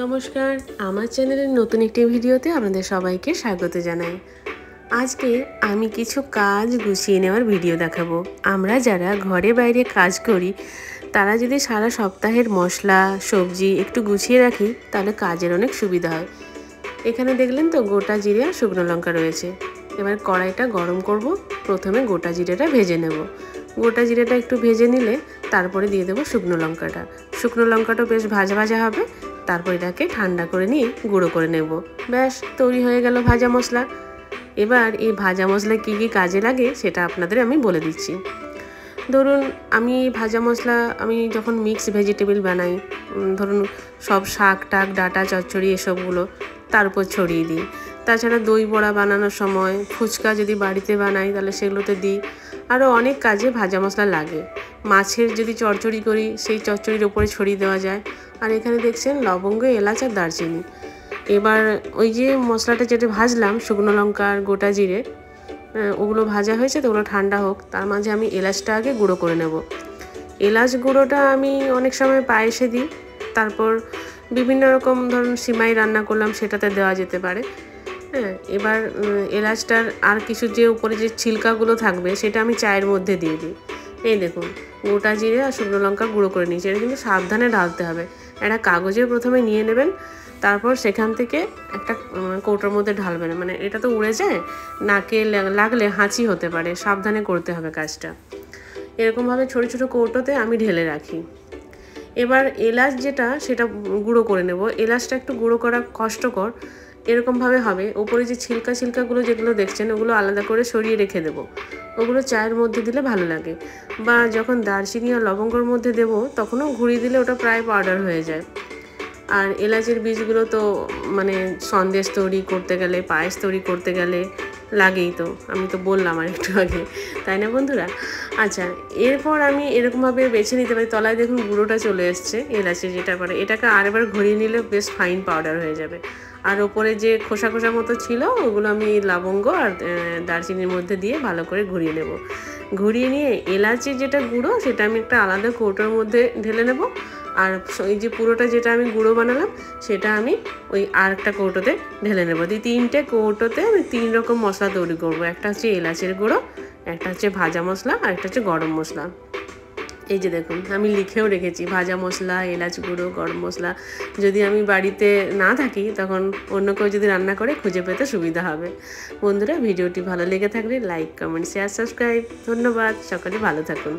নমস্কার, আমার চ্যানেলের নতুন একটি ভিডিওতে আপনাদের সবাইকে স্বাগত জানাই। আজকে আমি কিছু কাজ গুছিয়ে নেওয়ার ভিডিও দেখাবো। আমরা যারা ঘরে বাইরে কাজ করি তারা যদি সারা সপ্তাহের মশলা সবজি একটু গুছিয়ে রাখি তাহলে কাজের অনেক সুবিধা হয়। এখানে দেখলেন তো গোটা জিরে আর শুকনো লঙ্কা রয়েছে। এবার কড়াইটা গরম করব। প্রথমে গোটা জিরেটা ভেজে নেব। গোটা জিরেটা একটু ভেজে নিলে তারপরে দিয়ে দেবো শুকনো লঙ্কাটা। শুকনো লঙ্কাটাও বেশ ভাজা ভাজা হবে। তারপর এটাকে ঠান্ডা করে নিয়ে গুঁড়ো করে নেব। ব্যাস তৈরি হয়ে গেল ভাজা মশলা। এবার এই ভাজা মশলা কী কী কাজে লাগে সেটা আপনাদের আমি বলে দিচ্ছি। ধরুন আমি ভাজা মশলা যখন মিক্স ভেজিটেবল বানাই, ধরুন সব শাক টাক ডাঁটা চচ্চড়ি এসবগুলো তার উপর ছড়িয়ে দিই। তাছাড়া দই বড়া বানানোর সময়, ফুচকা যদি বাড়িতে বানাই তাহলে সেগুলোতে দিই। আরও অনেক কাজে ভাজা মশলা লাগে। মাছের যদি চচ্চড়ি করি সেই চচ্চড়ির ওপরে ছড়িয়ে দেওয়া যায়। আর এখানে দেখছেন লবঙ্গ, এলাচ আর দারচিনি। এবার ওই যে মশলাটা যেটা ভাজলাম শুকনো লঙ্কা আর গোটা জিরে, ওগুলো ভাজা হয়েছে তো ওগুলো ঠান্ডা হোক। তার মাঝে আমি এলাচটা আগে গুঁড়ো করে নেব। এলাচ গুঁড়োটা আমি অনেক সময় পায়েসে দিই। তারপর বিভিন্ন রকম ধরুন সিমাই রান্না করলাম সেটাতে দেওয়া যেতে পারে। এবার এলাচটার আর কিছু যে উপরে যে ছিলকাগুলো থাকবে সেটা আমি চায়ের মধ্যে দিয়ে দিই। এই দেখুন গোটা জিরে আর শুকনো লঙ্কা গুঁড়ো করে নিয়েছি। এটা কিন্তু সাবধানে ঢালতে হবে। একটা কাগজে প্রথমে নিয়ে নেবেন, তারপর সেখান থেকে একটা কৌটোর মধ্যে ঢালবেন। মানে এটা তো উড়ে যায়, নাকে লাগলে হাঁচি হতে পারে, সাবধানে করতে হবে কাজটা। এরকমভাবে ছোটো ছোটো কৌটোতে আমি ঢেলে রাখি। এবার এলাচ যেটা সেটা গুঁড়ো করে নেব। এলাচটা একটু গুঁড়ো করা কষ্টকর। এরকমভাবে হবে, ওপরে যে ছিলকাগুলো যেগুলো দেখছেন ওগুলো আলাদা করে সরিয়ে রেখে দেবো। ওগুলো চায়ের মধ্যে দিলে ভালো লাগে, বা যখন দারচিনি আর লবঙ্গর মধ্যে দেবো তখনও ঘুরিয়ে দিলে ওটা প্রায় পাউডার হয়ে যায়। আর এলাচের বীজগুলো তো মানে সন্দেশ তৈরি করতে গেলে, পায়েস তৈরি করতে গেলে লাগেই তো, আমি তো বললাম আর একটু আগে, তাই না বন্ধুরা? আচ্ছা, এরপর আমি এরকমভাবে বেছে নিতে পারি। তলায় দেখুন গুঁড়োটা চলে এসছে এলাচের, যেটা করে এটাকে আরেকবার ঘুরিয়ে নিলে বেশ ফাইন পাউডার হয়ে যাবে। আর ওপরে যে খোসা খোসা মতো ছিল ওগুলো আমি লবঙ্গ আর দারচিনির মধ্যে দিয়ে ভালো করে ঘুরিয়ে নেব। ঘুরিয়ে নিয়ে এলাচের যেটা গুঁড়ো সেটা আমি একটা আলাদা কৌটোর মধ্যে ঢেলে নেব। আর ওই যে পুরোটা যেটা আমি গুঁড়ো বানালাম সেটা আমি ওই আর একটা কৌটোতে ঢেলে নেবো। তিনটে কৌটোতে আমি 3 রকম মশলা তৈরি করব। একটা হচ্ছে এলাচের গুঁড়ো, একটা হচ্ছে ভাজা মশলা, আর একটা হচ্ছে গরম মশলা। এই যে দেখুন আমি লিখেও রেখেছি ভাজা মশলা, এলাচ গুঁড়ো, গরম মশলা। যদি আমি বাড়িতে না থাকি তখন অন্য কেউ যদি রান্না করে খুঁজে পেতে সুবিধা হবে। বন্ধুরা, ভিডিওটি ভালো লেগে থাকলে লাইক, কমেন্ট, শেয়ার, সাবস্ক্রাইব। ধন্যবাদ। সকলে ভালো থাকুন।